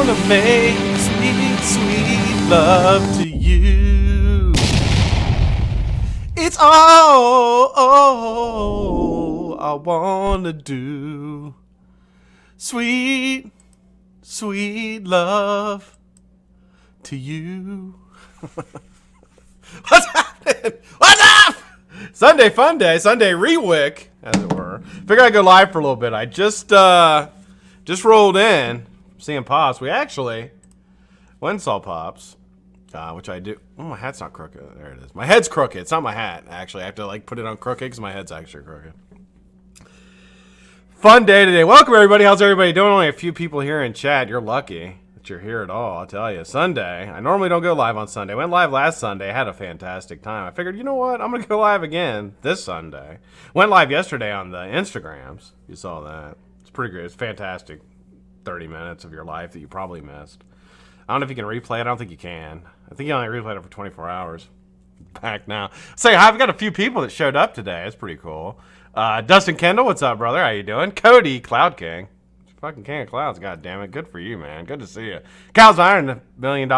wanna make sweet, sweet love to you. It's all I wanna do. Sweet, sweet love to you. What's happening? What's up? Sunday Funday, Sunday Rewick, as it were. Figured I'd go live for a little bit. I just rolled in, seeing Pops. We actually went and saw Pops, which I do. Oh, my hat's not crooked. There it is. My head's crooked. It's not my hat, actually. I have to put it on crooked because my head's actually crooked. Fun day today. Welcome, everybody. How's everybody doing? Only a few people here in chat. You're lucky that you're here at all, I'll tell you. Sunday. I normally don't go live on Sunday. Went live last Sunday. Had a fantastic time. I figured, you know what? I'm going to go live again this Sunday. Went live yesterday on the Instagrams. You saw that. It's pretty great. It's fantastic. 30 minutes of your life that you probably missed. I don't know if you can replay it. I don't think you can. I think you only replayed it for 24 hours. Back now. Say, I've got a few people that showed up today. It's pretty cool. Dustin Kendall, what's up, brother? How you doing? Cody, Cloud King. Fucking King of Clouds, god damn it. Good for you, man. Good to see you. Cal's Iron, the $1 million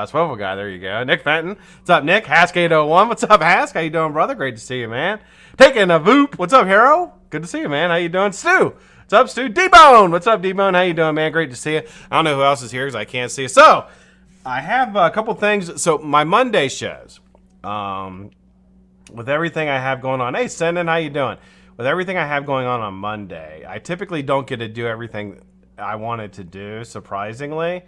swivel guy. There you go. Nick Fenton. What's up, Nick? Hask801. What's up, Hask? How you doing, brother? Great to see you, man. Taking a Voop. What's up, Hero? Good to see you, man. How you doing? Stu. What's up, Stu? D-Bone. What's up, D-Bone? How you doing, man? Great to see you. I don't know who else is here because I can't see you. So, I have a couple things. So, my Monday shows. With everything I have going on. Hey, Senden, how you doing? With everything I have going on Monday, I typically don't get to do everything I wanted to do, surprisingly.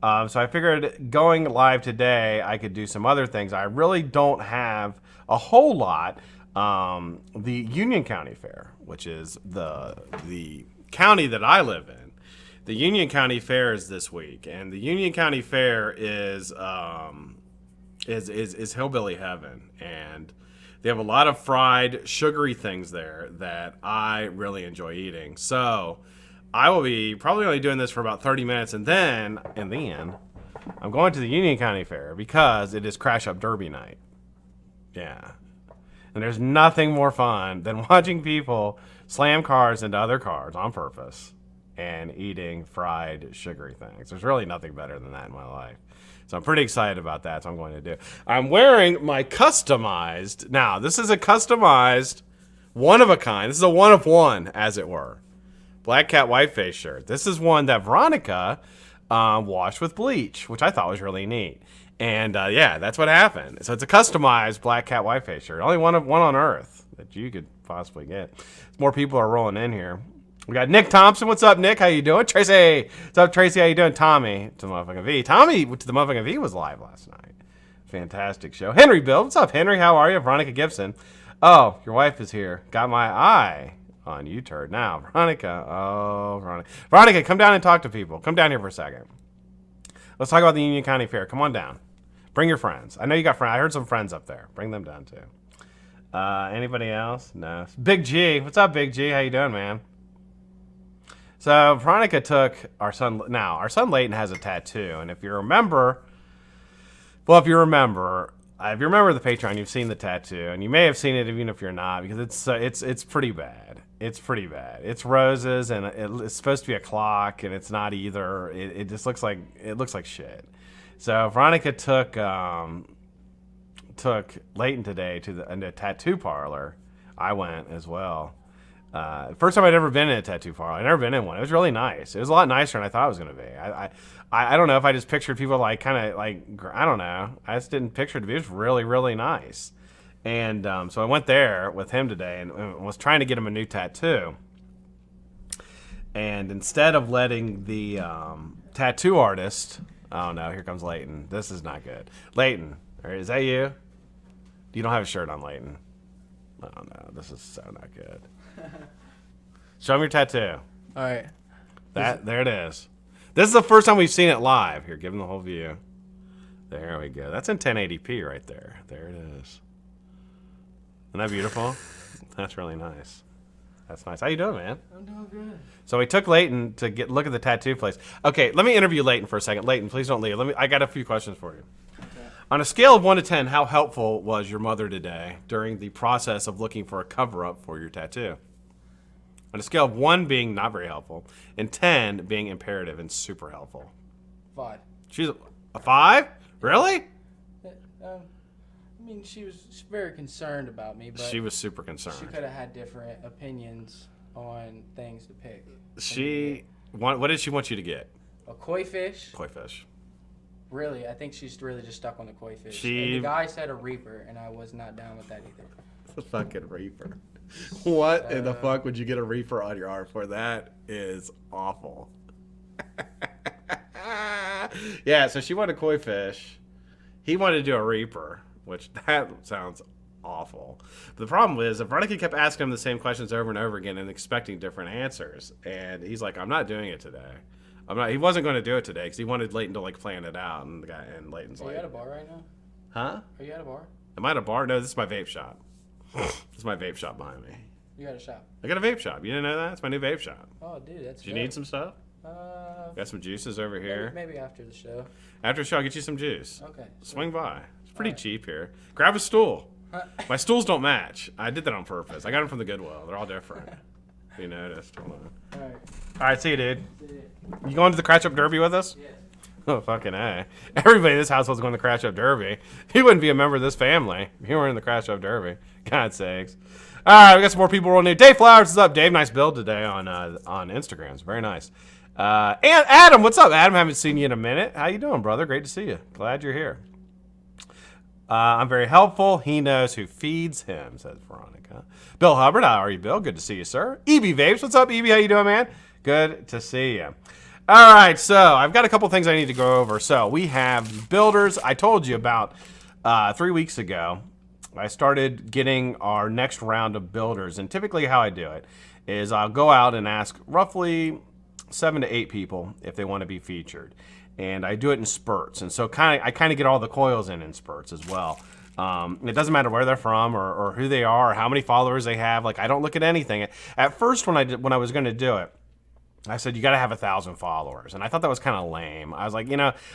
So I figured going live today, I could do some other things. I really don't have a whole lot. The Union County Fair, which is the county that I live in. The Union County Fair is this week, and the Union County Fair is hillbilly heaven, and they have a lot of fried, sugary things there that I really enjoy eating. So I will be probably only doing this for about 30 minutes, and then I'm going to the Union County Fair because it is Crash Up Derby night. Yeah. And there's nothing more fun than watching people slam cars into other cars on purpose and eating fried, sugary things. There's really nothing better than that in my life. So I'm pretty excited about that, so I'm going to do. I'm wearing my customized, now this is a customized, one of a kind. This is a one of one, as it were. BlackCat Whiteface shirt. This is one that Veronica washed with bleach, which I thought was really neat. And yeah, that's what happened. So it's a customized BlackCat Whiteface shirt. Only one on Earth that you could possibly get. More people are rolling in here. We got Nick Thompson. What's up, Nick? How you doing? Tracy. What's up, Tracy? How you doing? Tommy to the motherfucking V. Tommy to the motherfucking V was live last night. Fantastic show. Henry Bill. What's up, Henry? How are you? Veronica Gibson. Oh, your wife is here. Got my eye on you, turd. Now, Veronica. Oh, Veronica. Veronica, come down and talk to people. Come down here for a second. Let's talk about the Union County Fair. Come on down. Bring your friends. I know you got friends. I heard some friends up there. Bring them down, too. Anybody else? No. Big G. What's up, Big G? How you doing, man? So Veronica took our son. Now our son Leighton has a tattoo, and if you remember the Patreon, you've seen the tattoo, and you may have seen it even if you're not, because it's pretty bad. It's pretty bad. It's roses, and it's supposed to be a clock, and it's not either. It just looks like shit. So Veronica took Leighton today to the tattoo parlor. I went as well. First time I'd ever been in a tattoo parlor. I'd never been in one. It was really nice. It was a lot nicer than I thought it was going to be. I don't know if I just pictured people I don't know. I just didn't picture it to be. It was really, really nice. And so I went there with him today and was trying to get him a new tattoo. And instead of letting the tattoo artist, oh no, here comes Leighton. This is not good. Leighton, is that you? You don't have a shirt on, Leighton. Oh no, this is so not good. Show me your tattoo. All right. There it is. This is the first time we've seen it live. Here, give them the whole view. There we go. That's in 1080p right there. There it is. Isn't that beautiful? That's really nice. That's nice. How you doing, man? I'm doing good. So we took Leighton to look at the tattoo place. Okay, let me interview Leighton for a second. Leighton, please don't leave. I got a few questions for you. Okay. On a scale of 1 to 10, how helpful was your mother today during the process of looking for a cover-up for your tattoo? On a scale of 1 being not very helpful and 10 being imperative and super helpful. 5. She's a 5? Really? I mean, she was very concerned about me, but She was super concerned. she could have had different opinions on things to pick. What did she want you to get? A koi fish. Koi fish. Really, I think she's really just stuck on the koi fish. And the guy said a reaper, and I was not down with that either. The fucking reaper. What in the fuck would you get a reaper on your arm for? That is awful. Yeah, so she wanted a koi fish. He wanted to do a reaper, which that sounds awful. But the problem is, if Veronica kept asking him the same questions over and over again and expecting different answers, and he's like, "I'm not doing it today. I'm not." He wasn't going to do it today because he wanted Leighton to like plan it out, and Leighton's like, "Are you at a bar right now? Huh? Are you at a bar? Am I at a bar? No, this is my vape shop. This is my vape shop behind me. You got a shop? I got a vape shop. You didn't know that? It's my new vape shop. Oh, dude, that's. Do you need some stuff? Got some juices over here. Maybe after the show. After the show, I'll get you some juice. Okay. Swing by. It's pretty cheap here. Grab a stool. My stools don't match. I did that on purpose. I got them from the Goodwill. They're all different. You noticed. Hold on. All right. All right, see you, dude. See you. You going to the Crash Up Derby with us? Yeah. Oh, fucking A. Everybody in this household's going to the Crash Up Derby. He wouldn't be a member of this family if he weren't in the Crash Up Derby. God's sakes. All right, we got some more people rolling in. Dave Flowers is up. Dave, nice build today on Instagram. It's very nice. And Adam, what's up? Adam, haven't seen you in a minute. How you doing, brother? Great to see you. Glad you're here. I'm very helpful. He knows who feeds him, says Veronica. Bill Hubbard, how are you, Bill? Good to see you, sir. EB Vapes, what's up, EB? How you doing, man? Good to see you. All right, so I've got a couple things I need to go over. So we have builders. I told you about 3 weeks ago. I started getting our next round of builders, and typically how I do it is I'll go out and ask roughly 7 to 8 people if they want to be featured, and I do it in spurts. And so I kind of get all the coils in spurts as well. It doesn't matter where they're from or who they are or how many followers they have. Like, I don't look at anything. At first, when I was going to do it, I said, you got to have 1,000 followers. And I thought that was kind of lame. I was like,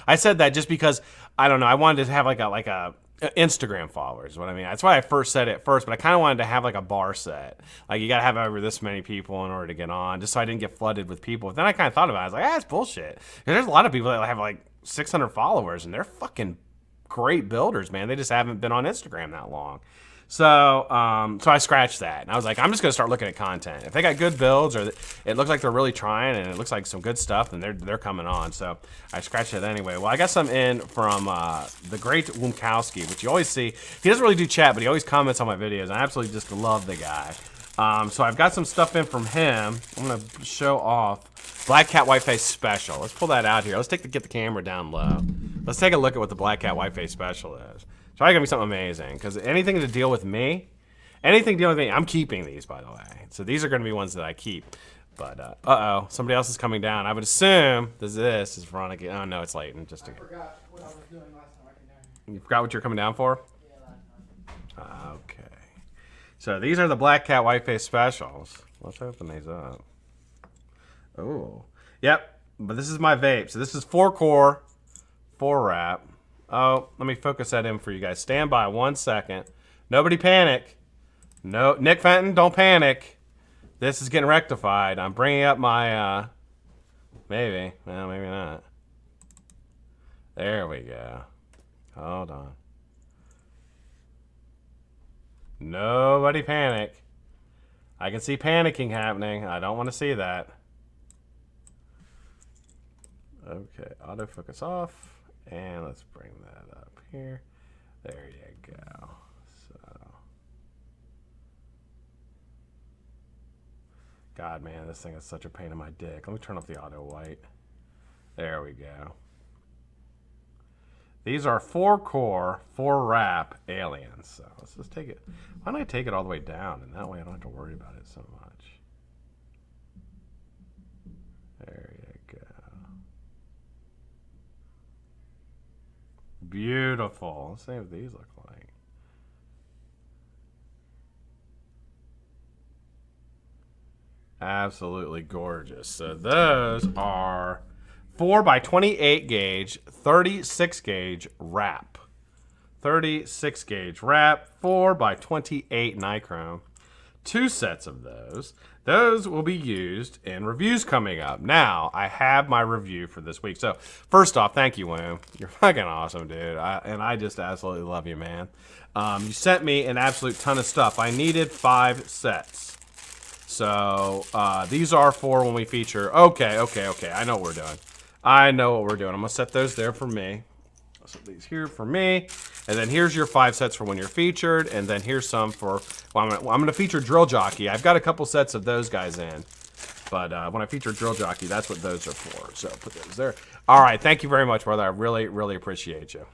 I said that just because, I don't know, I wanted to have like a Instagram followers is what I mean. That's why I first said it first, but I kind of wanted to have like a bar set. Like, you got to have over this many people in order to get on, just so I didn't get flooded with people. But then I kind of thought about it. I was like, that's bullshit. Because there's a lot of people that have like 600 followers, and they're fucking great builders, man. They just haven't been on Instagram that long. So I scratched that, and I was like, I'm just gonna start looking at content. If they got good builds, or it looks like they're really trying, and it looks like some good stuff, then they're coming on. So I scratched it anyway. Well, I got some in from the great Wumkowski, which you always see. He doesn't really do chat, but he always comments on my videos. And I absolutely just love the guy. So I've got some stuff in from him. I'm gonna show off BlackCat Whiteface Special. Let's pull that out here. Let's get the camera down low. Let's take a look at what the BlackCat Whiteface Special is. It's probably gonna be something amazing, because anything to deal with me, I'm keeping these, by the way. So these are gonna be ones that I keep. But uh-oh, somebody else is coming down. I would assume this is Veronica. Oh no, it's Leighton. I forgot what I was doing last time I came down here. You forgot what you're coming down for? Yeah, last time. Okay. So these are the BlackCat Whiteface Specials. Let's open these up. Oh, yep. But this is my vape. So this is 4-core, 4-wrap. Oh, let me focus that in for you guys. Stand by 1 second. Nobody panic. No, Nick Fenton, don't panic. This is getting rectified. I'm bringing up my, maybe. Well, maybe not. There we go. Hold on. Nobody panic. I can see panicking happening. I don't want to see that. Okay, autofocus off. And let's bring that up here. There you go. So, God, man, this thing is such a pain in my dick. Let me turn off the auto white. There we go. These are 4-core, 4-wrap aliens. So let's just take it. Why don't I take it all the way down? And that way I don't have to worry about it so much. There you go. Beautiful. Let's see what these look like. Absolutely gorgeous. So those are 4x28 gauge, 36 gauge wrap. 36 gauge wrap, 4x28 nichrome. 2 sets of those. Those will be used in reviews coming up. Now, I have my review for this week. So, first off, thank you, Wim. You're fucking awesome, dude. And I just absolutely love you, man. You sent me an absolute ton of stuff. I needed 5 sets. So, these are for when we feature. Okay. I know what we're doing. I'm going to set those there for me. I'll set these here for me. And then here's your 5 sets for when you're featured. And then here's some for, well, I'm going to feature Drill Jockey. I've got a couple sets of those guys in. But when I feature Drill Jockey, that's what those are for. So put those there. All right. Thank you very much, brother. I really, really appreciate you.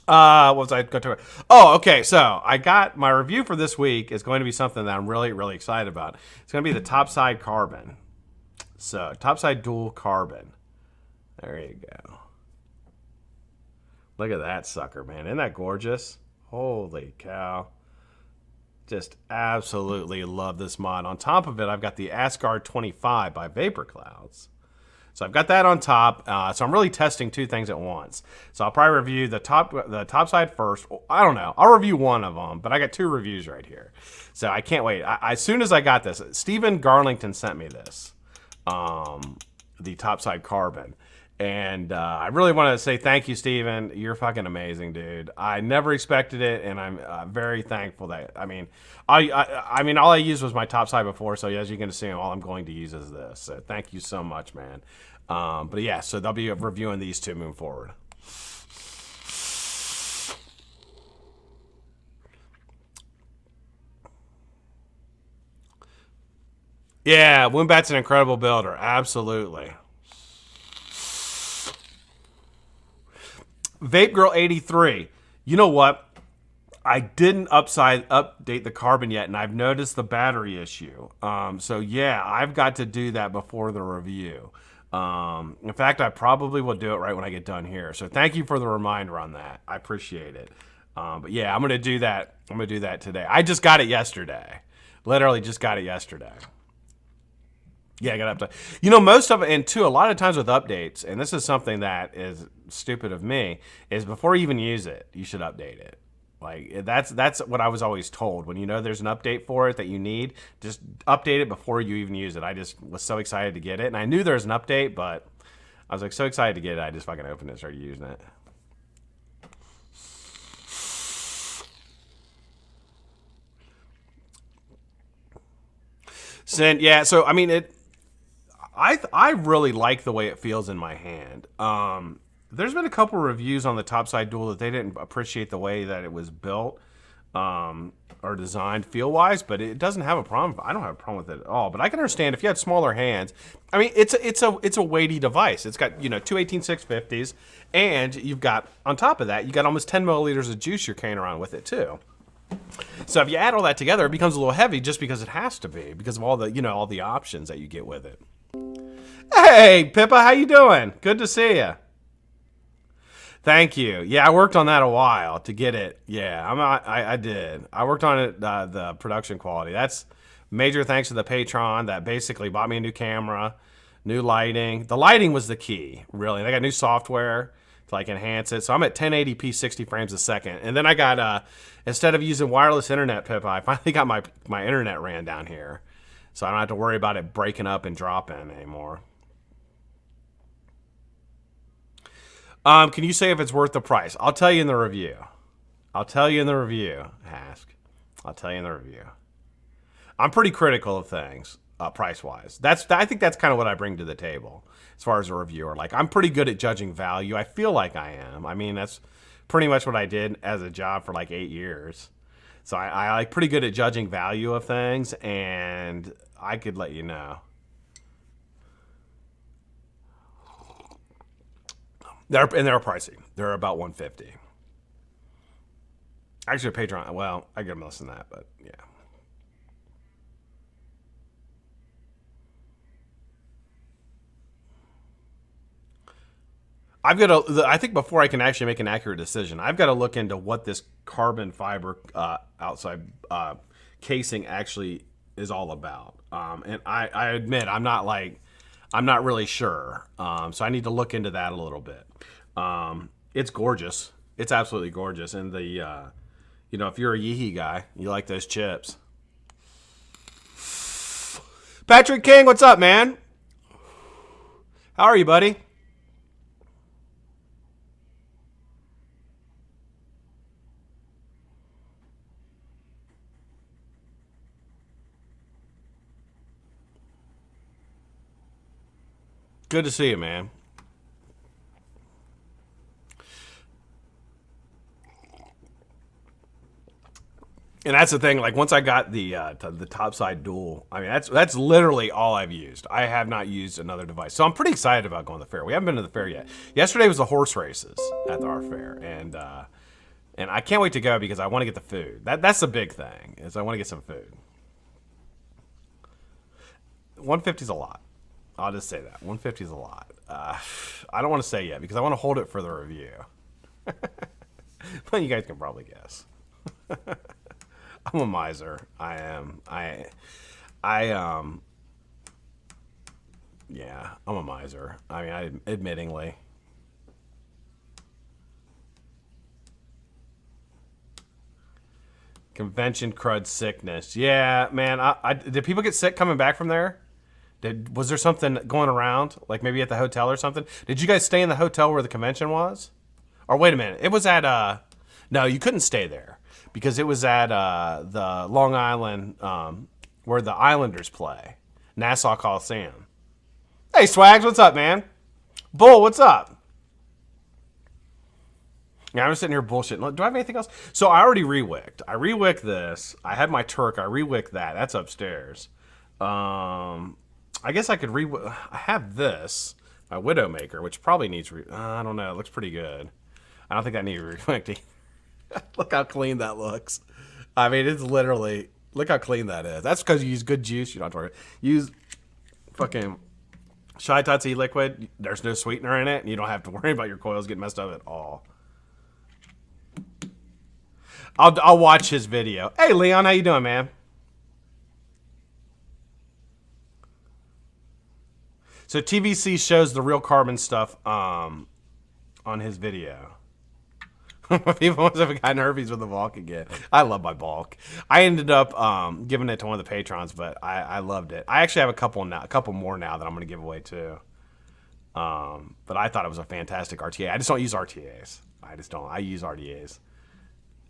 What was I going to talk about? Oh, okay. So I got my review for this week is going to be something that I'm really, really excited about. It's going to be the topside carbon. So topside dual carbon. There you go. Look at that sucker, man. Isn't that gorgeous? Holy cow. Just absolutely love this mod. On top of it, I've got the Asgard 25 by Vapor Clouds. So I've got that on top. So I'm really testing 2 things at once. So I'll probably review the top side first. I don't know. I'll review one of them, but I got 2 reviews right here. So I can't wait. As soon as I got this, Stephen Garlington sent me this, the topside carbon. And I really want to say thank you, Steven. You're fucking amazing, dude. I never expected it, and I'm very thankful that, I mean, all I used was my top side before, so as you can see, all I'm going to use is this. So thank you so much, man. But yeah, so they'll be reviewing these 2 moving forward. Yeah, Wimbat's an incredible builder. Absolutely. Vape Girl 83. You know what? I didn't update the carbon yet, and I've noticed the battery issue. So yeah, I've got to do that before the review. In fact, I probably will do it right when I get done here. So thank you for the reminder on that. I appreciate it. But yeah, I'm gonna do that. I'm gonna do that today. I just got it yesterday. Literally just got it yesterday. Yeah, I got to update. You know, most of it, and too, a lot of times with updates, and this is something that is stupid of me, is before you even use it, you should update it. Like, that's what I was always told. When you know there's an update for it that you need, just update it before you even use it. I just was so excited to get it, and I knew there was an update, but I was like so excited to get it, I just fucking opened it and started using it. So I mean I really like the way it feels in my hand. There's been a couple reviews on the topside dual that they didn't appreciate the way that it was built or designed feel-wise, but it doesn't have a problem. I don't have a problem with it at all. But I can understand if you had smaller hands. I mean, it's a weighty device. It's got 2 18650s, and you've got on top of that you got almost 10 milliliters of juice you're carrying around with it too. So if you add all that together, it becomes a little heavy just because it has to be because of all the all the options that you get with it. Hey, Pippa, how you doing? Good to see you. Thank you. Yeah, I worked on that a while to get it. Yeah, I did. I worked on it, the production quality. That's major thanks to the patron that basically bought me a new camera, new lighting. The lighting was the key, really. They got new software to enhance it. So I'm at 1080p 60 frames a second. And then I got, instead of using wireless internet, Pippa, I finally got my internet ran down here. So I don't have to worry about it breaking up and dropping anymore. Can you say if it's worth the price? I'll tell you in the review. Hask. I'll tell you in the review. I'm pretty critical of things, price-wise. I think that's kind of what I bring to the table as far as a reviewer. I'm pretty good at judging value. I feel like I am. I mean, that's pretty much what I did as a job for 8 years. So I pretty good at judging value of things, and I could let you know. They're pricey. They're about $150. Actually, Patreon. Well, I give them less than that, but yeah. I think before I can actually make an accurate decision, I've got to look into what this carbon fiber outside casing actually is all about. And I admit I'm not really sure. So I need to look into that a little bit. It's gorgeous. It's absolutely gorgeous. And if you're a Yeehee guy, you like those chips. Patrick King, what's up, man? How are you, buddy? Good to see you, man. And that's the thing. Like once I got the topside dual, I mean that's literally all I've used. I have not used another device, so I'm pretty excited about going to the fair. We haven't been to the fair yet. Yesterday was the horse races at our fair, and I can't wait to go because I want to get the food. That's the big thing is I want to get some food. 150 is a lot. I'll just say that 150 is a lot. I don't want to say yet because I want to hold it for the review. But you guys can probably guess. I'm a miser. I am. Yeah, I'm a miser. I mean, admittingly. Convention crud sickness. Yeah, man. Did people get sick coming back from there? Was there something going around? Like maybe at the hotel or something? Did you guys stay in the hotel where the convention was? Or wait a minute. It was at, no, you couldn't stay there. Because it was at the Long Island, where the Islanders play. Nassau Coliseum. Hey, Swags, what's up, man? Bull, what's up? Yeah, I'm just sitting here bullshitting. Do I have anything else? So I already rewicked. I rewicked this. I had my Turk. I rewicked that. That's upstairs. I guess I could I have this, my Widowmaker, which probably needs I don't know. It looks pretty good. I don't think that needs rewicked. Look how clean that looks. I mean, it's literally, look how clean that is. That's because you use good juice. You don't have to use fucking Shy Tootsie liquid. There's no sweetener in it, and you don't have to worry about your coils getting messed up at all. I'll watch his video. Hey, Leon, how you doing, man? So TVC shows the real carbon stuff on his video. People must have gotten herpes with the bulk again. I love my bulk. I ended up giving it to one of the patrons, but I loved it. I actually have a couple more now that I'm going to give away too. But I thought it was a fantastic RTA. I just don't use RTAs. I use RDAs.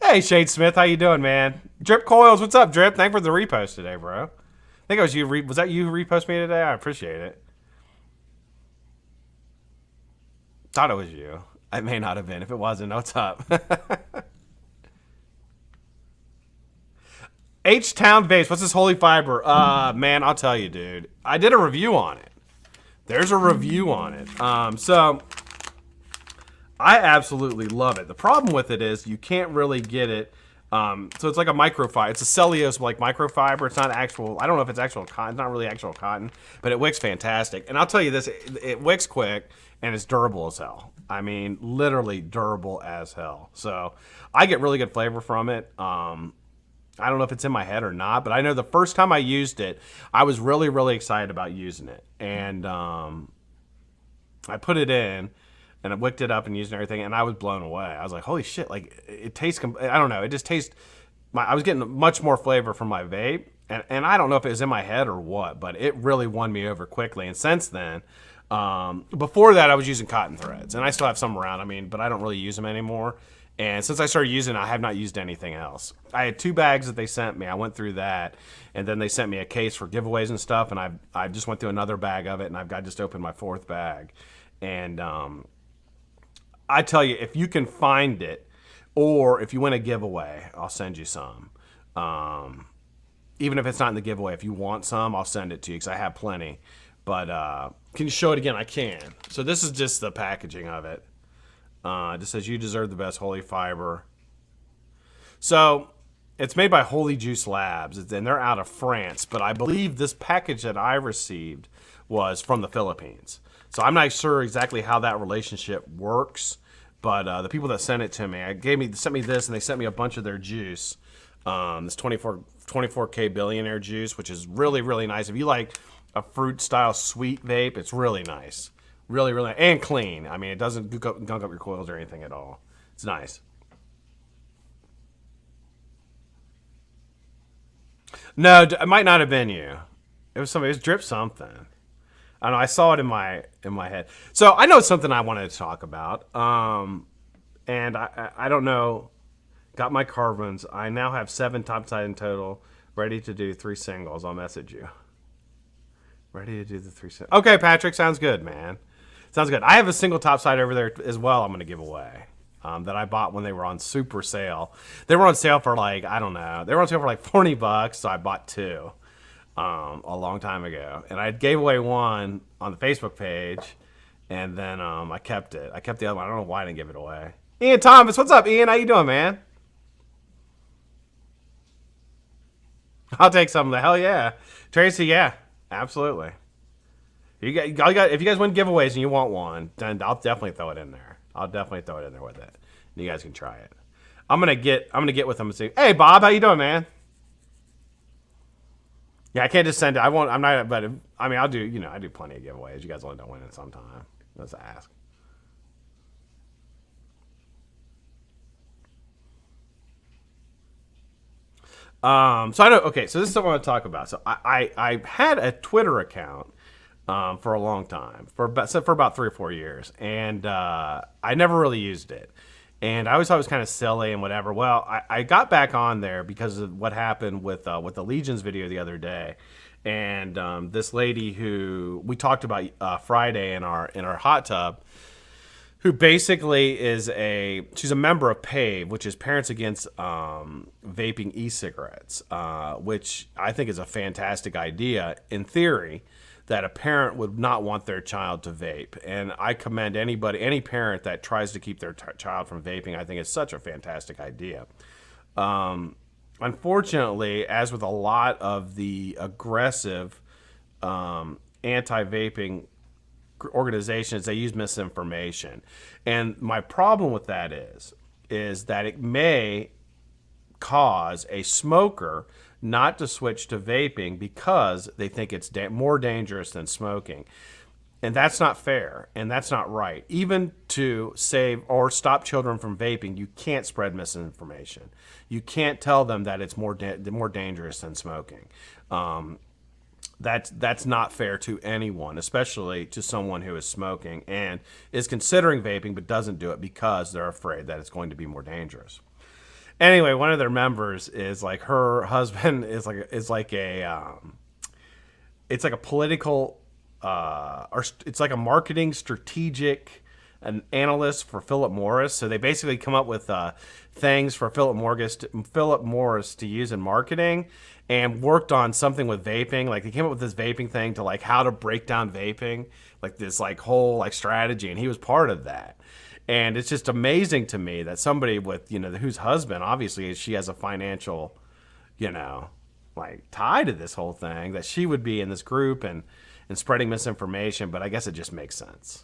Hey, Shade Smith, how you doing, man? Drip Coils, what's up, Drip? Thanks for the repost today, bro. I think it was you. Was that you who reposted me today? I appreciate it. Thought it was you. It may not have been. If it wasn't, no, what's up? H-Town Base. What's this holy fiber? Man, I'll tell you, dude. I did a review on it. There's a review on it. So I absolutely love it. The problem with it is you can't really get it. So it's like a microfiber. It's a cellulose like microfiber. It's not actual. I don't know if it's actual cotton. It's not really actual cotton, but it wicks fantastic. And I'll tell you this: it wicks quick and it's durable as hell. I mean, literally durable as hell. So I get really good flavor from it. I don't know if it's in my head or not, but I know the first time I used it, I was really, really excited about using it. And I put it in, and I wicked it up and used it and everything, and I was blown away. I was like, holy shit, like, it tastes, I don't know, it just tastes, I was getting much more flavor from my vape, and I don't know if it was in my head or what, but it really won me over quickly. And since then, before that, I was using cotton threads, and I still have some around, I mean, but I don't really use them anymore. And since I started using it, I have not used anything else. I had 2 bags that they sent me. I went through that, and then they sent me a case for giveaways and stuff, and I just went through another bag of it, and I've got just opened my 4th bag. And I tell you, if you can find it, or if you win a giveaway, I'll send you some. Even if it's not in the giveaway, if you want some, I'll send it to you because I have plenty. But can you show it again? I can. So this is just the packaging of it. It just says, you deserve the best holy fiber. So it's made by Holy Juice Labs, and they're out of France. But I believe this package that I received was from the Philippines. So I'm not sure exactly how that relationship works. But the people that sent it to me, sent me this, and they sent me a bunch of their juice. This 24K billionaire juice, which is really, really nice. If you like a fruit-style sweet vape, it's really nice. Really, really, and clean. I mean, it doesn't gunk up your coils or anything at all. It's nice. No, it might not have been you. It was somebody. It was drip something. I don't know. I saw it in my head. So I know it's something I wanted to talk about. And I don't know. Got my carbons. I now have 7 topside in total. Ready to do 3 singles. I'll message you. Ready to do the 3 singles. Okay, Patrick. Sounds good, man. Sounds good. I have a single topside over there as well I'm going to give away. That I bought when they were on super sale. They were on sale for like, I don't know. They were on sale for like $40, so I bought 2 a long time ago. And I gave away one on the Facebook page, and then I kept it. I kept the other one. I don't know why I didn't give it away. Ian Thomas, what's up, Ian? How you doing, man? I'll take some of the hell yeah. Tracy, yeah, absolutely. If you guys win giveaways and you want one, then I'll definitely throw it in there. I'll definitely throw it in there with it. You guys can try it. I'm gonna get with them and say, hey Bob, how you doing, man? Yeah, I can't just send it. I won't. I'm not. But I mean, I'll do. You know, I do plenty of giveaways. You guys will end up winning sometime. Let's ask. So I know. Okay, so this is what I want to talk about. So I had a Twitter account for a long time, for about 3 or 4 years, and I never really used it. And I always thought it was kind of silly and whatever. Well, I got back on there because of what happened with the Legions video the other day, and this lady who we talked about Friday in our hot tub, who basically she's a member of PAVE, which is Parents Against Vaping E-Cigarettes, which I think is a fantastic idea in theory, that a parent would not want their child to vape. And I commend any parent that tries to keep their child from vaping. I think it's such a fantastic idea. Unfortunately, as with a lot of the aggressive anti-vaping organizations, they use misinformation. And my problem with that is that it may cause a smoker not to switch to vaping because they think it's more dangerous than smoking. And that's not fair, and that's not right. Even to save or stop children from vaping, you can't spread misinformation. You can't tell them that it's more dangerous than smoking. That's not fair to anyone, especially to someone who is smoking and is considering vaping but doesn't do it because they're afraid that it's going to be more dangerous. Anyway, one of their members is like, her husband is like a political or it's like a marketing strategic an analyst for Philip Morris. So they basically come up with things for Philip Morris to use in marketing, and worked on something with vaping. Like they came up with this vaping thing to like how to break down vaping, like this like whole like strategy, and he was part of that. And it's just amazing to me that somebody with, whose husband, obviously she has a financial, like tie to this whole thing, that she would be in this group and spreading misinformation. But I guess it just makes sense,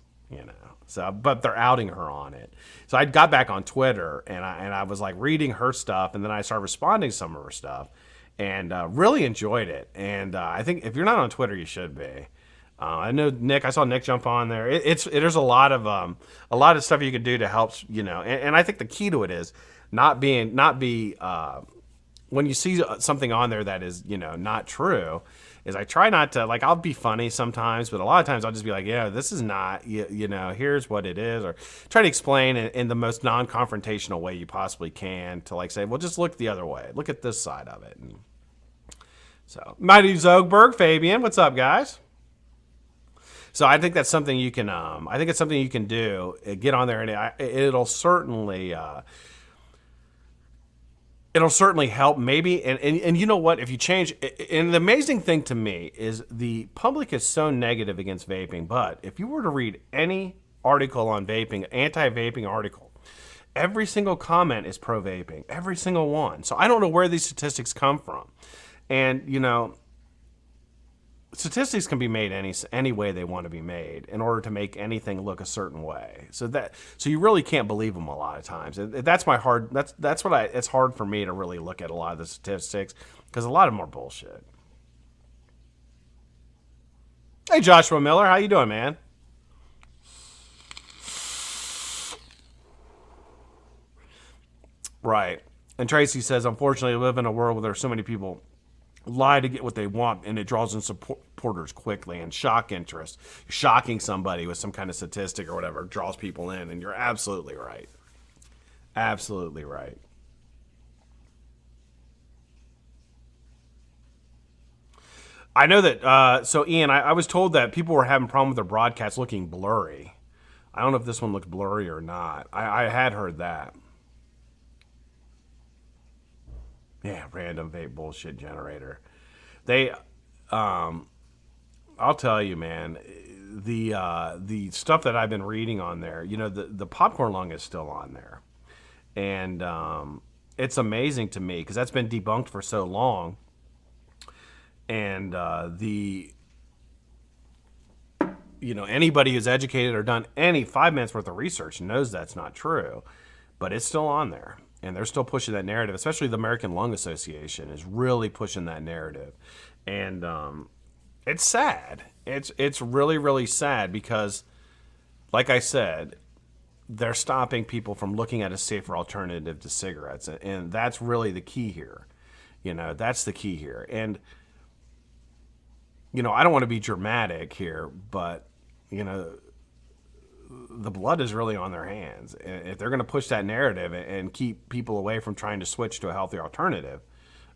So, but they're outing her on it. So I got back on Twitter and I was like reading her stuff, and then I started responding to some of her stuff, and really enjoyed it. And I think if you're not on Twitter, you should be. I know Nick. I saw Nick jump on there. There's a lot of stuff you can do to help, And I think the key to it is not be when you see something on there that is not true. Is I try not to, like, I'll be funny sometimes, but a lot of times I'll just be like, yeah, this is not, here's what it is, or try to explain in the most non-confrontational way you possibly can, to like say, well, just look the other way, look at this side of it. And so, Mighty Zogberg, Fabian, what's up, guys? So I think that's something you can. I think it's something you can do. Get on there, and it'll certainly help. Maybe, and you know what? If you change, and the amazing thing to me is the public is so negative against vaping. But if you were to read any article on vaping, anti-vaping article, every single comment is pro-vaping. Every single one. So I don't know where these statistics come from, and statistics can be made any way they want to be made in order to make anything look a certain way. So you really can't believe them a lot of times. It's hard for me to really look at a lot of the statistics, because a lot of them are bullshit. Hey, Joshua Miller, how you doing, man? Right. And Tracy says, unfortunately, we live in a world where there are so many people lie to get what they want, and it draws in supporters quickly and shock interest. Shocking somebody with some kind of statistic or whatever draws people in, and you're absolutely right. Absolutely right. I know that. So, Ian, I was told that people were having problem with their broadcasts looking blurry. I don't know if this one looks blurry or not. I had heard that. Yeah, random vape bullshit generator. They, I'll tell you, man, the stuff that I've been reading on there. The popcorn lung is still on there, and it's amazing to me because that's been debunked for so long. And anybody who's educated or done any 5 minutes worth of research knows that's not true, but it's still on there, and they're still pushing that narrative. Especially the American Lung Association is really pushing that narrative, and it's sad. It's really, really sad because, like I said, they're stopping people from looking at a safer alternative to cigarettes, and that's really the key here. That's the key here, and I don't want to be dramatic here, but, the blood is really on their hands. And if they're going to push that narrative and keep people away from trying to switch to a healthy alternative,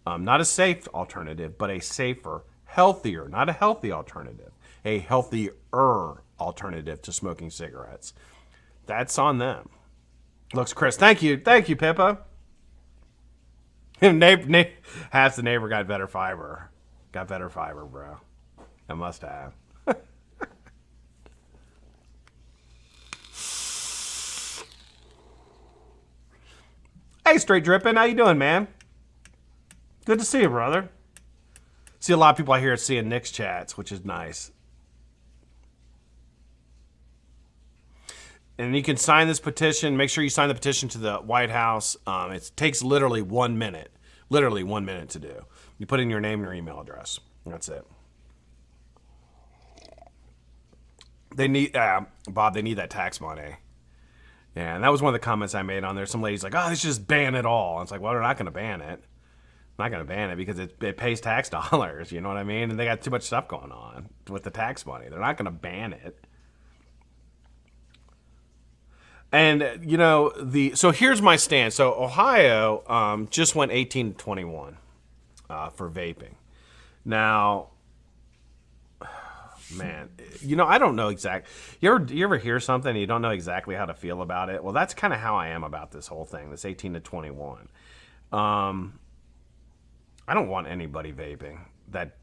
not a safe alternative, but a safer, healthier, not a healthy alternative, a healthier alternative to smoking cigarettes, that's on them. Looks, Chris, thank you, Pippa. Half the neighbor got better fiber. Got better fiber, bro. I must have. Hey, Straight Drippin', how you doing, man? Good to see you, brother. See a lot of people out here seeing Nick's chats, which is nice. And you can sign this petition. Make sure you sign the petition to the White House. It takes literally 1 minute. Literally 1 minute to do. You put in your name and your email address. That's it. They need, Bob, they need that tax money. Yeah, and that was one of the comments I made on there. Some lady's like, oh, let's just ban it all. And it's like, well, they're not going to ban it. I'm not going to ban it because it pays tax dollars. You know what I mean? And they got too much stuff going on with the tax money. They're not going to ban it. And, so here's my stand. So Ohio just went 18 to 21 for vaping. Now, man, I don't know exactly. You ever hear something and you don't know exactly how to feel about it? Well, that's kind of how I am about this whole thing, this 18 to 21. I don't want anybody vaping that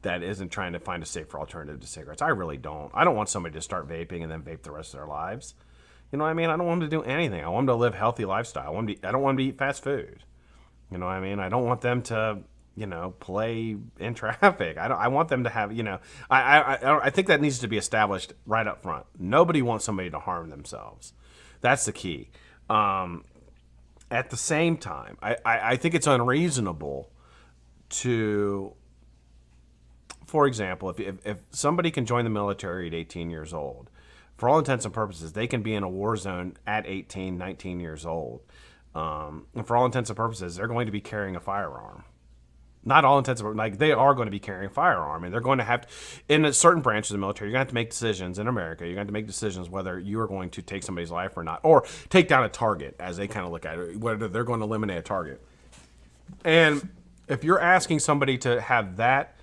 isn't trying to find a safer alternative to cigarettes. I really don't. I don't want somebody to start vaping and then vape the rest of their lives. You know what I mean? I don't want them to do anything. I want them to live a healthy lifestyle. I don't want them to eat fast food. You know what I mean? I don't want them to, play in traffic. I want them to have, I think that needs to be established right up front. Nobody wants somebody to harm themselves. That's the key. At the same time, I think it's unreasonable to, for example, if somebody can join the military at 18 years old, for all intents and purposes, they can be in a war zone at 18, 19 years old. And for all intents and purposes, they're going to be carrying a firearm. Not all intents and purposes, like they are going to be carrying a firearm. And they're going to have to, in a certain branch of the military, you're going to have to make decisions in America. You're going to have to make decisions whether you are going to take somebody's life or not. Or take down a target, as they kind of look at it, whether they're going to eliminate a target. And if you're asking somebody to have that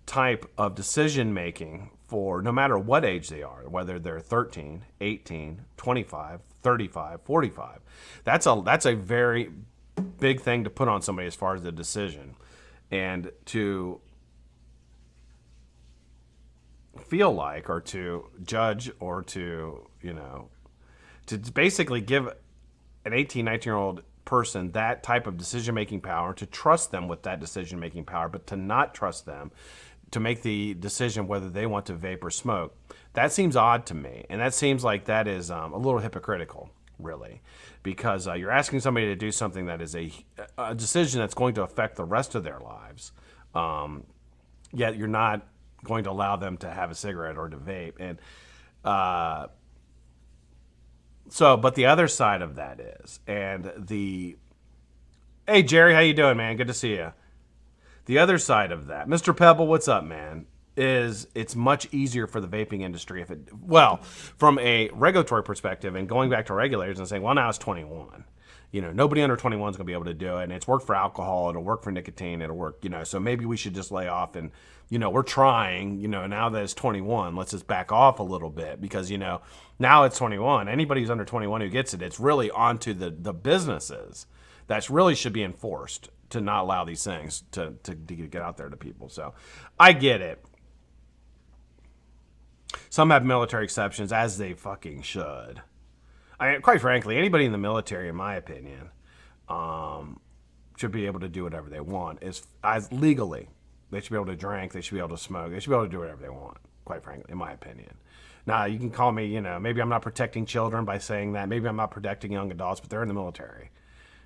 type of decision making for no matter what age they are, whether they're 13, 18, 25, 35, 45, that's a very big thing to put on somebody as far as the decision. And to feel like, or to judge, or to, to basically give an 18, 19-year-old person that type of decision-making power, to trust them with that decision-making power, but to not trust them to make the decision whether they want to vape or smoke, that seems odd to me. And that seems like that is a little hypocritical, really, because you're asking somebody to do something that is a decision that's going to affect the rest of their lives, yet you're not going to allow them to have a cigarette or to vape. And but the other side of that is, hey, Jerry, how you doing, man? Good to see you. The other side of that, Mr. Pebble, what's up, man? Is it's much easier for the vaping industry if it, well, from a regulatory perspective and going back to regulators and saying, well, now it's 21. Nobody under 21 is going to be able to do it. And it's worked for alcohol. It'll work for nicotine. It'll work, so maybe we should just lay off and, we're trying, now that it's 21, let's just back off a little bit because, now it's 21. Anybody who's under 21 who gets it, it's really onto the businesses that really should be enforced to not allow these things to get out there to people. So I get it. Some have military exceptions, as they fucking should. Quite frankly, anybody in the military, in my opinion, should be able to do whatever they want. As legally, they should be able to drink. They should be able to smoke. They should be able to do whatever they want. Quite frankly, in my opinion. Now, you can call me, maybe I'm not protecting children by saying that. Maybe I'm not protecting young adults, but they're in the military.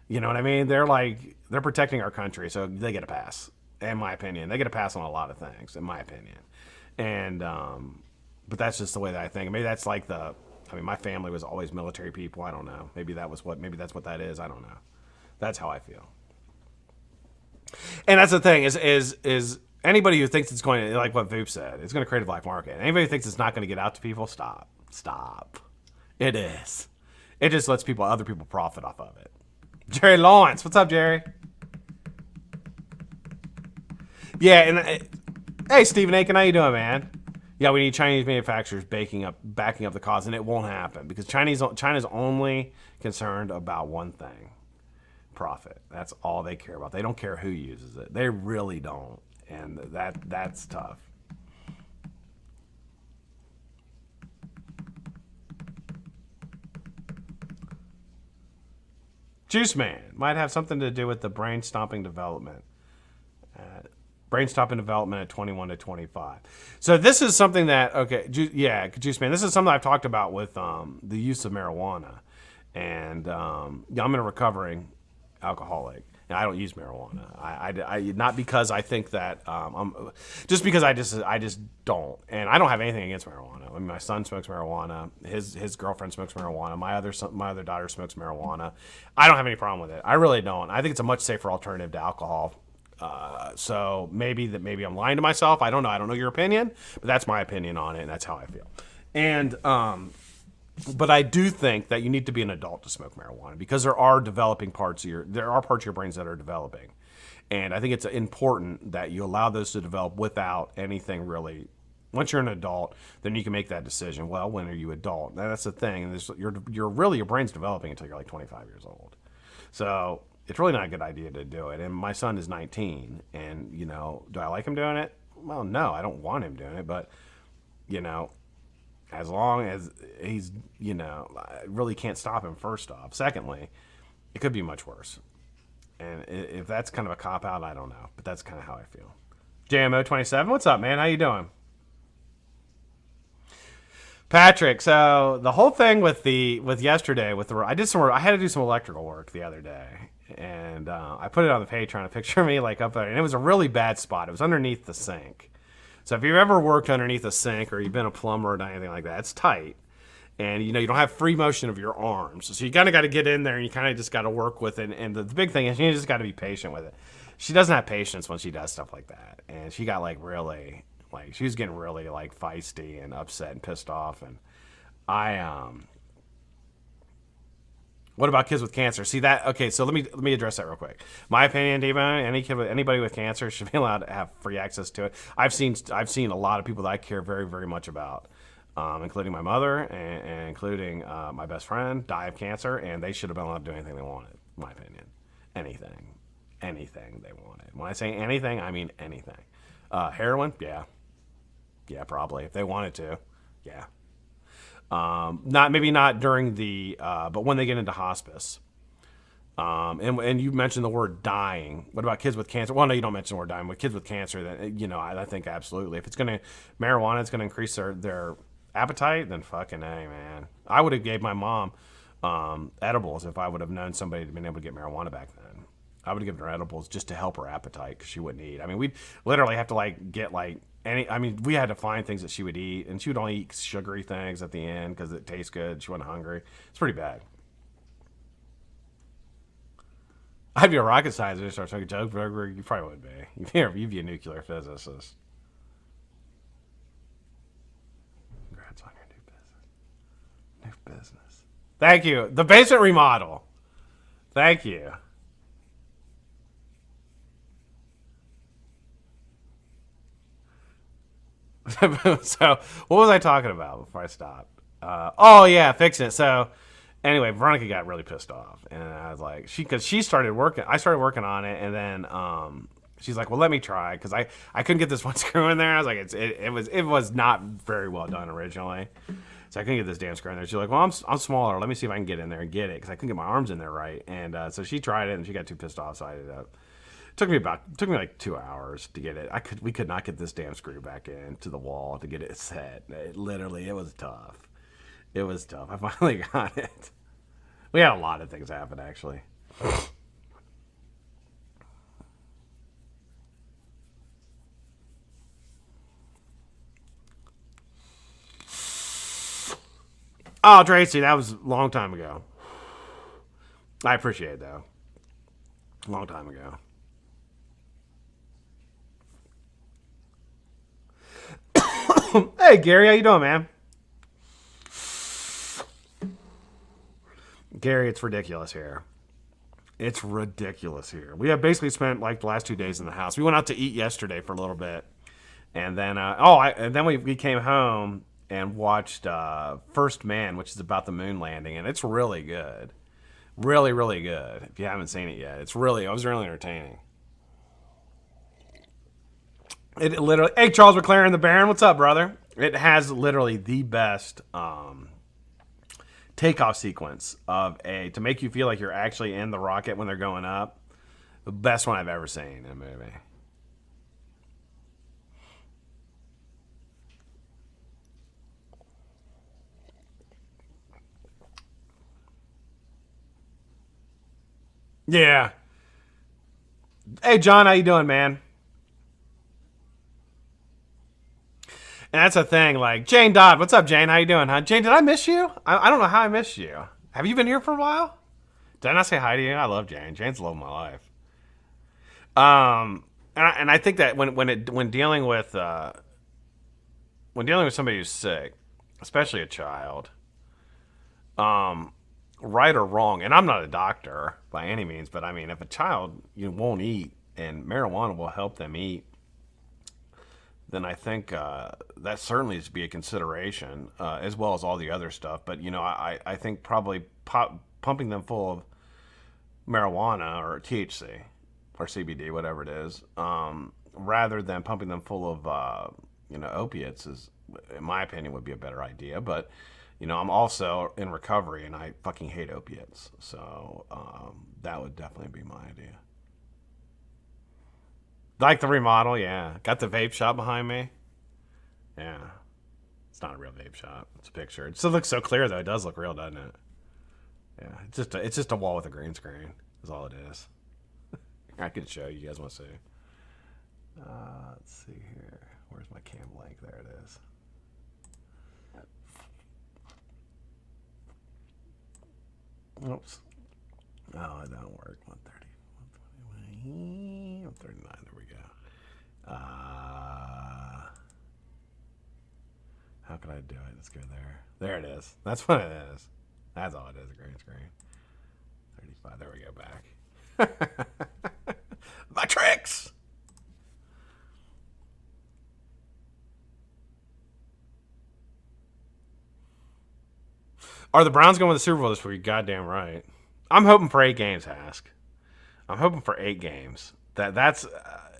You know what I mean? They're protecting our country, so they get a pass. In my opinion, they get a pass on a lot of things. In my opinion, and but that's just the way that I think. Maybe that's my family was always military people. I don't know. Maybe that's what that is. I don't know. That's how I feel. And that's the thing is anybody who thinks it's going to, like what Voop said, it's going to create a black market. Anybody who thinks it's not going to get out to people, stop. It is. It just lets other people profit off of it. Jerry Lawrence, what's up, Jerry? Yeah, and hey, Stephen Aiken, how you doing, man? Yeah, we need Chinese manufacturers backing up the cause, and it won't happen because China's only concerned about one thing: profit. That's all they care about. They don't care who uses it. They really don't, and that's tough. Juice Man might have something to do with the brain stopping development. Brain stopping development at 21 to 25. So this is something that, Juice Man, this is something I've talked about with the use of marijuana. And I'm a recovering alcoholic. And I don't use marijuana. I not because I think that just because I just don't. And I don't have anything against marijuana. I mean, my son smokes marijuana. His girlfriend smokes marijuana. My other daughter smokes marijuana. I don't have any problem with it. I really don't. I think it's a much safer alternative to alcohol. So maybe I'm lying to myself. I don't know. I don't know your opinion, but that's my opinion on it, and that's how I feel. And but I do think that you need to be an adult to smoke marijuana because there are parts of your brains that are developing. And I think it's important that you allow those to develop without anything really. Once you're an adult, then you can make that decision. Well, when are you adult? Now, that's the thing. Your brain's developing until you're like 25 years old. So it's really not a good idea to do it. And my son is 19, and do I like him doing it? Well, no, I don't want him doing it, but as long as he's, I really can't stop him, first off. Secondly, it could be much worse. And if that's kind of a cop-out, I don't know. But that's kind of how I feel. JMO27, what's up, man? How you doing? Patrick, so the whole thing with yesterday, I had to do some electrical work the other day. And I put it on the Patreon, a picture of me up there. And it was a really bad spot. It was underneath the sink. So if you've ever worked underneath a sink or you've been a plumber or anything like that, it's tight. And, you don't have free motion of your arms. So you kind of got to get in there and you kind of just got to work with it. And the big thing is you just got to be patient with it. She doesn't have patience when she does stuff like that. And she got really, she was getting really feisty and upset and pissed off. And what about kids with cancer? See that? Okay, so let me address that real quick. My opinion, anybody with cancer should be allowed to have free access to it. I've seen a lot of people that I care very, very much about, including my mother and including my best friend, die of cancer, and they should have been allowed to do anything they wanted. In my opinion, anything they wanted. When I say anything, I mean anything. Heroin, yeah, probably if they wanted to, yeah. Not during but when they get into hospice. And you mentioned the word dying. What about kids with cancer? Well, no, you don't mention the word dying. But kids with cancer, that I think absolutely. If marijuana is gonna increase their appetite, then fucking A, man. I would have gave my mom edibles if I would have known somebody had been able to get marijuana back then. I would have given her edibles just to help her appetite because she wouldn't eat. I mean, we'd literally have to get we had to find things that she would eat, and she would only eat sugary things at the end because it tastes good. She wasn't hungry. It's pretty bad. I'd be a rocket scientist and start making jokes, but you probably would be. You'd be a nuclear physicist. Congrats on your new business. Thank you. The basement remodel. Thank you. So, what was I talking about before I stopped? Oh yeah, fixing it. So, anyway, Veronica got really pissed off, and I was like, because she started working. I started working on it, and then she's like, well, let me try, because I couldn't get this one screw in there. I was like, it was not very well done originally, so I couldn't get this damn screw in there. She's like, well, I'm smaller. Let me see if I can get in there and get it, because I couldn't get my arms in there right. And so she tried it, and she got too pissed off, so I ended up. Took me like 2 hours to get it. We could not get this damn screw back into the wall to get it set. It was tough. It was tough. I finally got it. We had a lot of things happen, actually. Oh, Tracy, that was a long time ago. I appreciate it, though. A long time ago. Hey, Gary, how you doing, man? Gary, it's ridiculous here. It's ridiculous here. We have basically spent like the last 2 days in the house. We went out to eat yesterday for a little bit, and then we came home and watched First Man, which is about the moon landing, and it's really good, really, really good. If you haven't seen it yet, it was really entertaining. It literally. Hey, Charles McLaren, the Baron, what's up, brother? It has literally the best takeoff sequence to make you feel like you're actually in the rocket when they're going up. The best one I've ever seen in a movie. Yeah. Hey, John, how you doing, man? And that's a thing. Like Jane Dodd, what's up, Jane? How you doing, huh? Jane, did I miss you? I don't know how I missed you. Have you been here for a while? Did I not say hi to you? I love Jane. Jane's the love of my life. And I think that when dealing with somebody who's sick, especially a child, right or wrong, and I'm not a doctor by any means, but I mean, if a child won't eat and marijuana will help them eat, then I think that certainly is to be a consideration, as well as all the other stuff. But I think probably pumping them full of marijuana or THC or CBD, whatever it is, rather than pumping them full of opiates, is, in my opinion, would be a better idea. But I'm also in recovery, and I fucking hate opiates, so that would definitely be my idea. Like the remodel, yeah. Got the vape shop behind me. Yeah. It's not a real vape shop. It's a picture. It still looks so clear, though. It does look real, doesn't it? Yeah. It's just a wall with a green screen. Is all it is. I could show you. You guys want to see? Let's see here. Where's my cam link? There it is. Oops. Oh, it don't work. 130. 139. There we go. How can I do it? Let's go there. There it is. That's what it is. That's all it is. A green screen. 35. There we go. Back. My tricks. Are the Browns going to the Super Bowl this week? Goddamn right. I'm hoping for 8 games, Hask. I'm hoping for 8 games. That's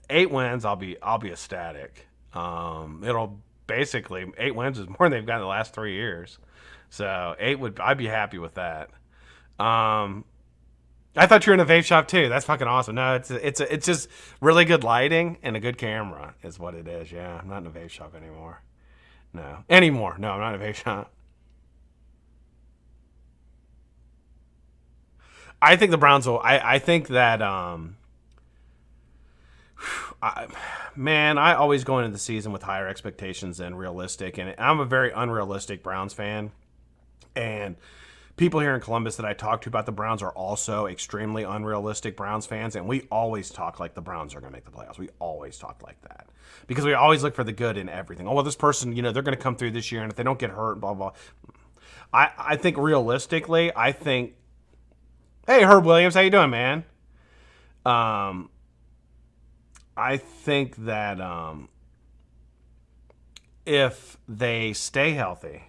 8 wins. I'll be ecstatic. It'll basically 8 wins is more than they've gotten the last 3 years. So I'd be happy with that. I thought you were in a vape shop too. That's fucking awesome. No, it's just really good lighting and a good camera is what it is. Yeah, I'm not in a vape shop anymore. No, anymore. No, I'm not in a vape shop. I think the Browns will. I think that. I always go into the season with higher expectations than realistic, and I'm a very unrealistic Browns fan. And people here in Columbus that I talk to about the Browns are also extremely unrealistic Browns fans, and we always talk like the Browns are going to make the playoffs. We always talk like that because we always look for the good in everything. Oh, well, this person, they're going to come through this year, and if they don't get hurt, blah, blah. I think realistically, hey, Herb Williams, how you doing, man? I think that if they stay healthy,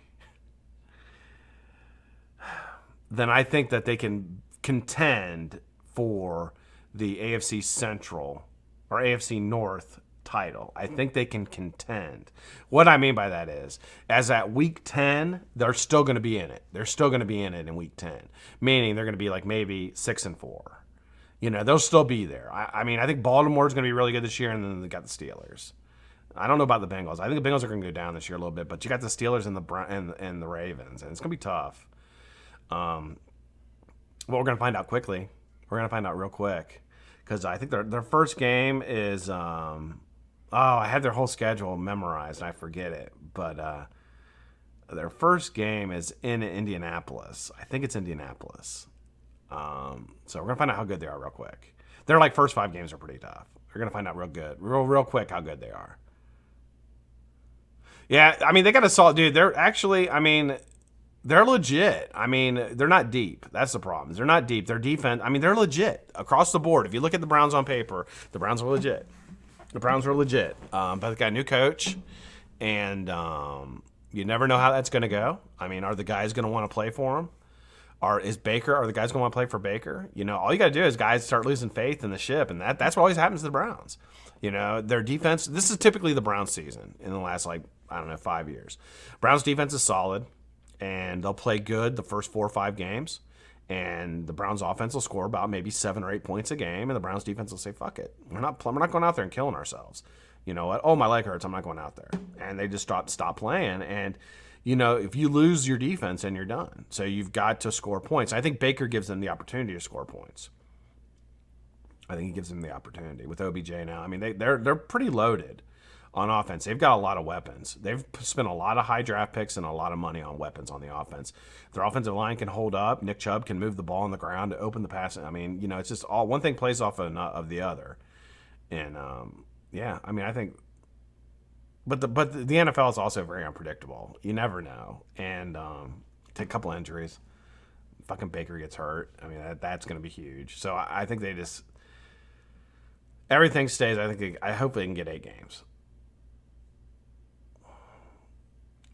then I think that they can contend for the AFC Central or AFC North title. I think they can contend. What I mean by that is, as at week 10, they're still going to be in it. They're still going to be in it in week 10, meaning they're going to be like maybe 6-4. They'll still be there. I mean, I think Baltimore's going to be really good this year, and then they got the Steelers. I don't know about the Bengals. I think the Bengals are going to go down this year a little bit, but you got the Steelers and the Ravens, and it's going to be tough. Well, we're going to find out quickly. We're going to find out real quick because I think their first game is I had their whole schedule memorized and I forget it, but their first game is in Indianapolis. I think it's Indianapolis. So we're going to find out how good they are real quick. Their first 5 games are pretty tough. We're going to find out real quick how good they are. Yeah, I mean, they got a solid dude. They're actually, I mean, they're legit. I mean, they're not deep. That's the problem. They're not deep. Their defense, I mean, they're legit across the board. If you look at the Browns on paper, the Browns are legit. But they got a new coach, and you never know how that's going to go. I mean, are the guys going to want to play for them? Are the guys going to want to play for Baker? All you got to do is guys start losing faith in the ship, and that's what always happens to the Browns. Their defense, this is typically the Browns season in the last, 5 years. Browns defense is solid, and they'll play good the first 4 or 5 games, and the Browns offense will score about maybe 7 or 8 points a game, and the Browns defense will say, fuck it. We're not going out there and killing ourselves. You know what? Oh, my leg hurts. I'm not going out there. And they just stop playing, and if you lose your defense, and you're done. So you've got to score points. I think Baker gives them the opportunity to score points. I think he gives them the opportunity with OBJ now. I mean, they're pretty loaded on offense. They've got a lot of weapons. They've spent a lot of high draft picks and a lot of money on weapons on the offense. Their offensive line can hold up. Nick Chubb can move the ball on the ground to open the pass. I mean, it's just all one thing plays off of the other. And I mean, I think. But the NFL is also very unpredictable. You never know. And take a couple injuries. Fucking Baker gets hurt. I mean, that's going to be huge. So I think they just everything stays. I hope they can get 8 games.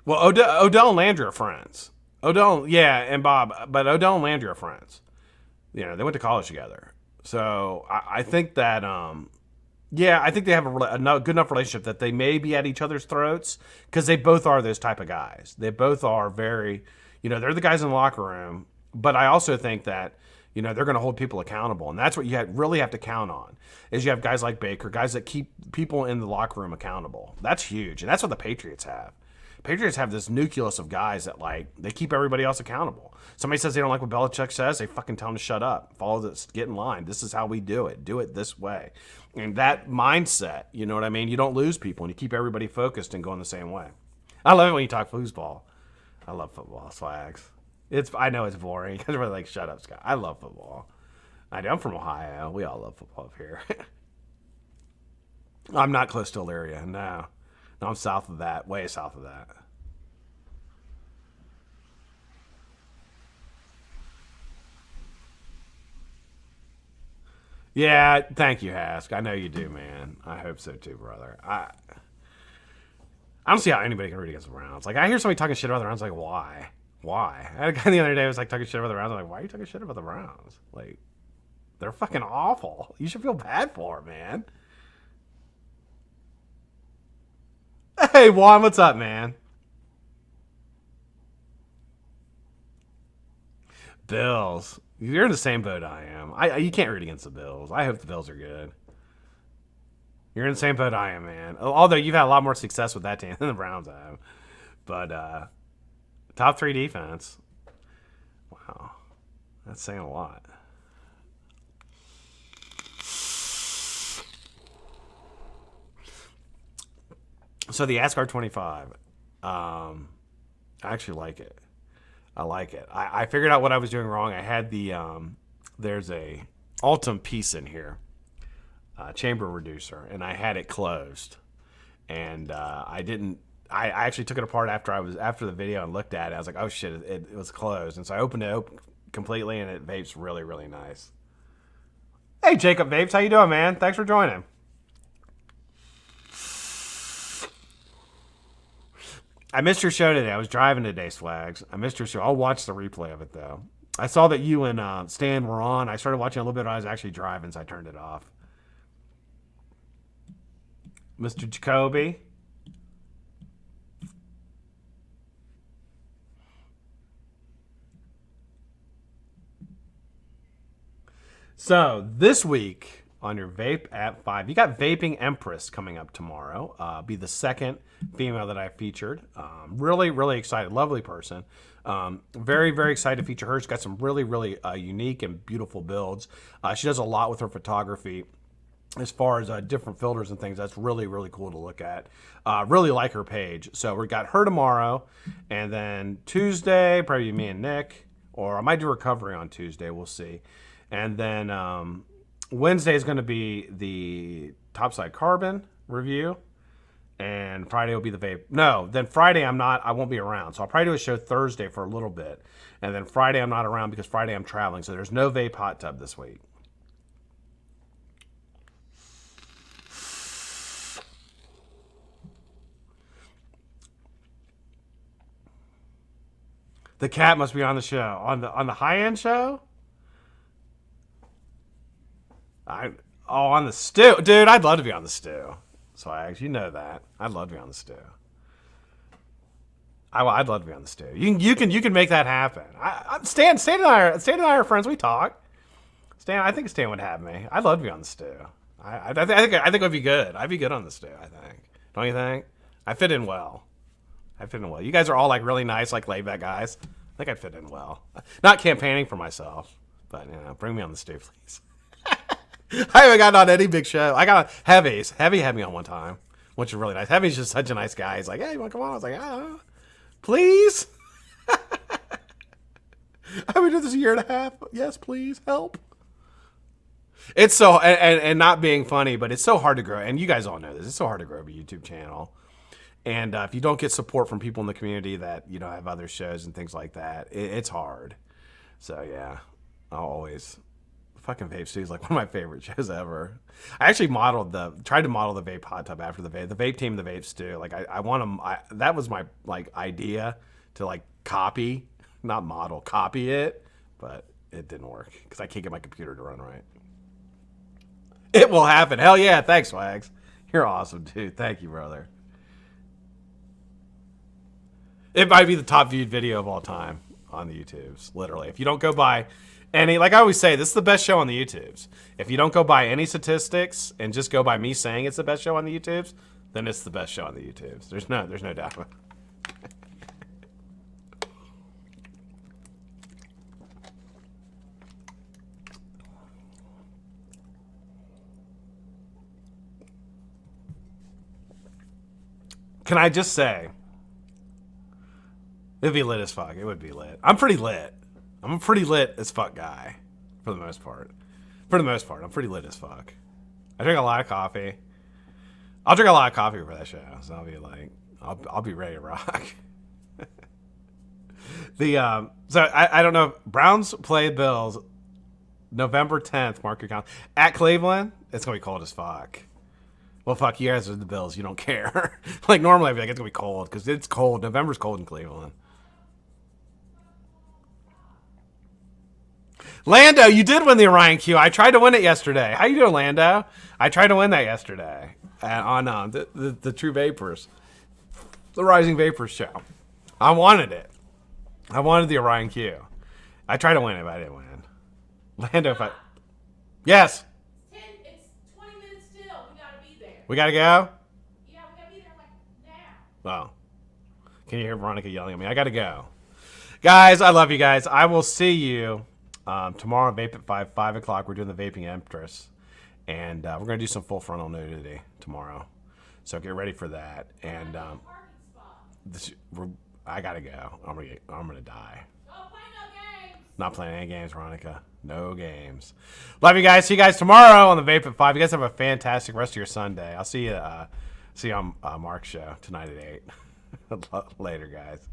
Well, Odell and Landry are friends. And Bob, but Odell and Landry are friends. They went to college together. So I think that. I think they have a good enough relationship that they may be at each other's throats because they both are those type of guys. They both are very, they're the guys in the locker room. But I also think that, they're going to hold people accountable. And that's what you really have to count on is you have guys like Baker, guys that keep people in the locker room accountable. That's huge. And that's what the Patriots have. Patriots have this nucleus of guys that, they keep everybody else accountable. Somebody says they don't like what Belichick says, they fucking tell them to shut up. Follow this, get in line. This is how we do it. Do it this way. And that mindset, you know what I mean? You don't lose people, and you keep everybody focused and going the same way. I love it when you talk foosball. I love football, Swags. I know it's boring. You guys are like, shut up, Scott. I love football. I do. I'm from Ohio. We all love football up here. I'm not close to Elyria, no. No, I'm south of that, way south of that. Yeah, thank you, Hask. I know you do, man. I hope so too, brother. I don't see how anybody can root against the Browns. I hear somebody talking shit about the Browns, why? Why? I had a guy the other day who was talking shit about the Browns. I'm like, why are you talking shit about the Browns? They're fucking awful. You should feel bad for them, man. Hey, Juan, what's up, man? Bills. You're in the same boat I am. You can't root against the Bills. I hope the Bills are good. You're in the same boat I am, man. Although you've had a lot more success with that team than the Browns have. But top 3 defense. Wow. That's saying a lot. So the ASCAR 25. I actually like it. I like it. I figured out what I was doing wrong. I had the there's a Ultim piece in here, chamber reducer, and I had it closed, and I didn't. I actually took it apart after the video and looked at it. I was like, oh shit, it was closed, and so I opened it completely, and it vapes really, really nice. Hey, Jacob Vapes, how you doing, man? Thanks for joining. I missed your show today. I was driving today, Swags. I missed your show. I'll watch the replay of it, though. I saw that you and Stan were on. I started watching a little bit when I was actually driving, so I turned it off. Mr. Jacoby. So, this week on your Vape at 5, you got Vaping Empress coming up tomorrow. Be the second female that I featured. Really, really excited. Lovely person. Very, very excited to feature her. She's got some really, really unique and beautiful builds. She does a lot with her photography as far as different filters and things. That's really, really cool to look at. Really like her page. So we got her tomorrow. And then Tuesday, probably me and Nick. Or I might do recovery on Tuesday. We'll see. And then Wednesday is going to be the Topside Carbon review. And Friday will be the vape. No, then Friday I won't be around. So I'll probably do a show Thursday for a little bit. And then Friday I'm not around because Friday I'm traveling. So there's no vape hot tub this week. The cat must be on the show. On the high-end show? On the stew. Dude, I'd love to be on the stew. So you know that. I'd love to be on the stew. I'd love to be on the stew. You can make that happen. Stan and I are friends. We talk. I think Stan would have me. I'd love to be on the stew. I think it would be good. I'd be good on the stew, I think. Don't you think? I fit in well. You guys are all like really nice, like laid back guys. I think I'd fit in well. Not campaigning for myself, but bring me on the stew, please. I haven't gotten on any big show. I got on Heavies. Heavy had me on one time, which is really nice. Heavy's just such a nice guy. He's like, hey, you want to come on? I was like, please. I've been doing this a year and a half. Yes, please, help. It's so, and not being funny, but it's so hard to grow. And you guys all know this. It's so hard to grow a YouTube channel. And if you don't get support from people in the community that, have other shows and things like that, it's hard. So, yeah, I'll always... Fucking Vape Stew is like one of my favorite shows ever. I actually tried to model the vape hot tub after the vape team, the Vape Stew. Like I want them. That was my idea to copy, not model, copy it, but it didn't work because I can't get my computer to run right. It will happen. Hell yeah! Thanks, Wags. You're awesome, dude. Thank you, brother. It might be the top viewed video of all time on the YouTubes. Literally, if you don't go by. And like I always say, this is the best show on the YouTubes. If you don't go by any statistics and just go by me saying it's the best show on the YouTubes, then it's the best show on the YouTubes. There's no doubt about it. Can I just say, it'd be lit as fuck. It would be lit. I'm pretty lit. I'm a pretty lit as fuck guy, for the most part. I'm pretty lit as fuck. I drink a lot of coffee. I'll drink a lot of coffee for that show, so I'll be like, I'll be ready to rock. So I don't know. Browns play Bills, November 10th. Mark your calendar at Cleveland. It's gonna be cold as fuck. Well, fuck, you guys are the Bills. You don't care. Like normally, I'd be like, it's gonna be cold because it's cold. November's cold in Cleveland. Lando, you did win the Orion Q. I tried to win it yesterday. How you doing, Lando? I tried to win that yesterday on the True Vapors, the Rising Vapors show. I wanted it. I wanted the Orion Q. I tried to win it, but I didn't win. Lando, if I... Yes. It's 20 minutes still. We gotta be there. We gotta go? Yeah, we gotta be there now. Oh. Can you hear Veronica yelling at me? I gotta go. Guys, I love you guys. I will see you tomorrow at Vape at 5 o'clock. We're doing the Vaping Empress. And we're going to do some full frontal nudity tomorrow. So get ready for that. And I got to go. I'm gonna die. Oh, Not playing any games, Veronica. No games. Love you guys. See you guys tomorrow on the Vape at 5. You guys have a fantastic rest of your Sunday. I'll see you on Mark's show tonight at 8. Later, guys.